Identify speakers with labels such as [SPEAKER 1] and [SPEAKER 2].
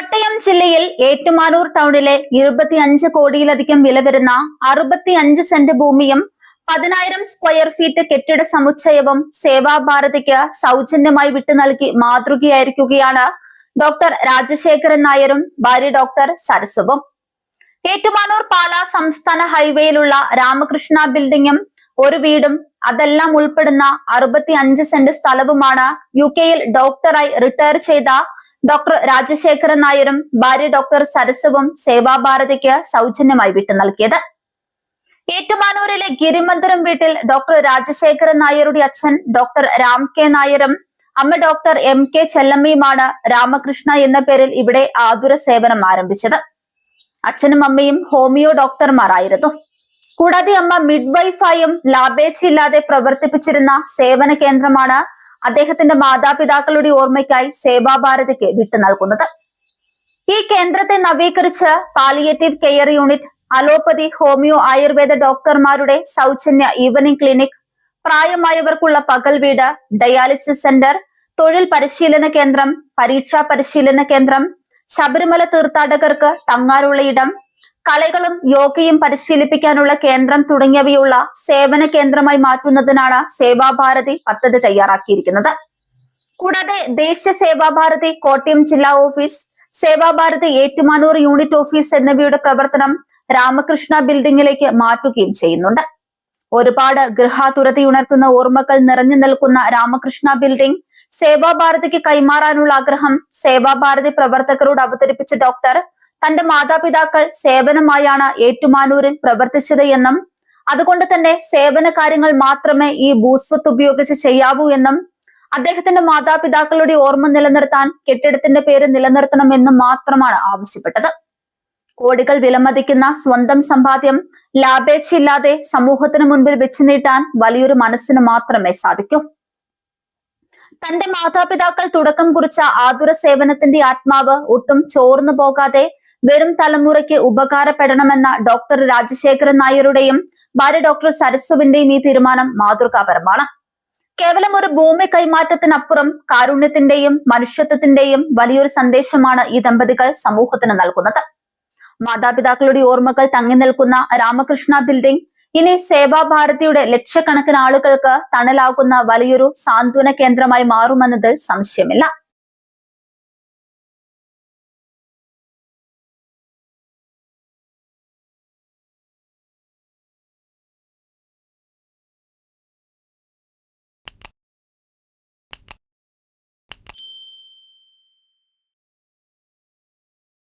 [SPEAKER 1] കോട്ടയം ജില്ലയിൽ ഏറ്റുമാനൂർ ടൗണിലെ 25 കോടിയിലധികം വില വരുന്ന 65 സെന്റ് ഭൂമിയും 10,000 സ്ക്വയർ ഫീറ്റ് കെട്ടിട സമുച്ചയവും സേവാഭാരതിക്ക് സൗജന്യമായി വിട്ടു നൽകി മാതൃകയായിരിക്കുകയാണ് ഡോക്ടർ രാജശേഖരൻ നായരും ഭാര്യ ഡോക്ടർ സരസുവും. ഏറ്റുമാനൂർ പാലാ സംസ്ഥാന ഹൈവേയിലുള്ള രാമകൃഷ്ണ ബിൽഡിംഗും ഒരു വീടും അതെല്ലാം ഉൾപ്പെടുന്ന 65 സെന്റ് സ്ഥലവുമാണ് UK-യിൽ ഡോക്ടറായി റിട്ടയർ ചെയ്ത ഡോക്ടർ രാജശേഖരൻ നായരും ഭാര്യ ഡോക്ടർ സരസുവും സേവാഭാരതിക്ക് സൗജന്യമായി വിട്ടു നൽകിയത്. ഏറ്റുമാനൂരിലെ ഗിരിമന്ദിരം വീട്ടിൽ ഡോക്ടർ രാജശേഖരൻ നായരുടെ അച്ഛൻ ഡോക്ടർ രാം കെ നായരും അമ്മ ഡോക്ടർ MK ചെല്ലമ്മയുമാണ് രാമകൃഷ്ണ എന്ന പേരിൽ ഇവിടെ ആതുര സേവനം ആരംഭിച്ചത്. അച്ഛനും അമ്മയും ഹോമിയോ ഡോക്ടർമാരായിരുന്നു. കൂടാതെ അമ്മ മിഡ്വൈഫായും ലാഭേച്ഛയില്ലാതെ പ്രവർത്തിപ്പിച്ചിരുന്ന സേവന കേന്ദ്രമാണ് അദ്ദേഹത്തിന്റെ മാതാപിതാക്കളുടെ ഓർമ്മയ്ക്കായി സേവാഭാരതിക്ക് വിട്ടു നൽകുന്നത്. ഈ കേന്ദ്രത്തെ നവീകരിച്ച് palliative care unit, allopathy, homeo, Ayurveda ഡോക്ടർമാരുടെ സൗജന്യ ഈവനിംഗ് ക്ലിനിക്, പ്രായമായവർക്കുള്ള പകൽ വീട്, ഡയാലിസിസ് സെന്റർ, തൊഴിൽ പരിശീലന കേന്ദ്രം, പരീക്ഷാ പരിശീലന കേന്ദ്രം, ശബരിമല തീർത്ഥാടകർക്ക് തങ്ങാനുള്ള ഇടം, കളികളും യോഗയും പരിശീലിപ്പിക്കാനുള്ള കേന്ദ്രം തുടങ്ങിയവയുള്ള സേവന കേന്ദ്രമായി മാറ്റുന്നതിനാണ് സേവാഭാരതി പദ്ധതി തയ്യാറാക്കിയിരിക്കുന്നത്. കൂടാതെ ദേശീയ സേവാഭാരതി കോട്ടയം ജില്ലാ office, Seva Bharati Ettumanoor unit office എന്നിവയുടെ പ്രവർത്തനം രാമകൃഷ്ണ ബിൽഡിംഗിലേക്ക് മാറ്റുകയും ചെയ്യുന്നുണ്ട്. ഒരുപാട് ഗൃഹാതുരതയുണർത്തുന്ന ഓർമ്മകൾ നിറഞ്ഞു നിൽക്കുന്ന രാമകൃഷ്ണ ബിൽഡിംഗ് സേവാഭാരതിക്ക് കൈമാറാനുള്ള ആഗ്രഹം സേവാഭാരതി പ്രവർത്തകരോട് അവതരിപ്പിച്ച ഡോക്ടർ തന്റെ മാതാപിതാക്കൾ സേവനമായാണ് ഏറ്റുമാനൂരിൽ പ്രവർത്തിച്ചത് എന്നും അതുകൊണ്ട് തന്നെ സേവന കാര്യങ്ങൾ മാത്രമേ ഈ ഭൂസ്വത്ത് ഉപയോഗിച്ച് ചെയ്യാവൂ എന്നും അദ്ദേഹത്തിന്റെ മാതാപിതാക്കളുടെ ഓർമ്മ നിലനിർത്താൻ കെട്ടിടത്തിന്റെ പേര് നിലനിർത്തണമെന്നും മാത്രമാണ് ആവശ്യപ്പെട്ടത്. കോടികൾ വിലമതിക്കുന്ന സ്വന്തം സമ്പാദ്യം ലാഭേച്ഛയില്ലാതെ സമൂഹത്തിന് മുൻപിൽ വെച്ചു നീട്ടാൻ വലിയൊരു മനസ്സിന് മാത്രമേ സാധിക്കൂ. തന്റെ മാതാപിതാക്കൾ തുടക്കം കുറിച്ച ആതുര സേവനത്തിന്റെ ആത്മാവ് ഒട്ടും ചോർന്നു പോകാതെ വരും തലമുറയ്ക്ക് ഉപകാരപ്പെടണമെന്ന ഡോക്ടർ രാജശേഖരൻ നായരുടെയും ഭാര്യ ഡോക്ടർ സരസുവിന്റെയും ഈ തീരുമാനം മാതൃകാപരമാണ്. കേവലം ഒരു ഭൂമി കൈമാറ്റത്തിനപ്പുറം കാരുണ്യത്തിന്റെയും മനുഷ്യത്വത്തിന്റെയും വലിയൊരു സന്ദേശമാണ് ഈ ദമ്പതികൾ സമൂഹത്തിന് നൽകുന്നത്. മാതാപിതാക്കളുടെ ഓർമ്മകൾ തങ്ങി നിൽക്കുന്ന രാമകൃഷ്ണ ബിൽഡിംഗ് ഇനി സേവാഭാരതിയുടെ ലക്ഷക്കണക്കിന് ആളുകൾക്ക് തണലാകുന്ന വലിയൊരു സാന്ത്വന കേന്ദ്രമായി മാറുമെന്നതിൽ സംശയമില്ല.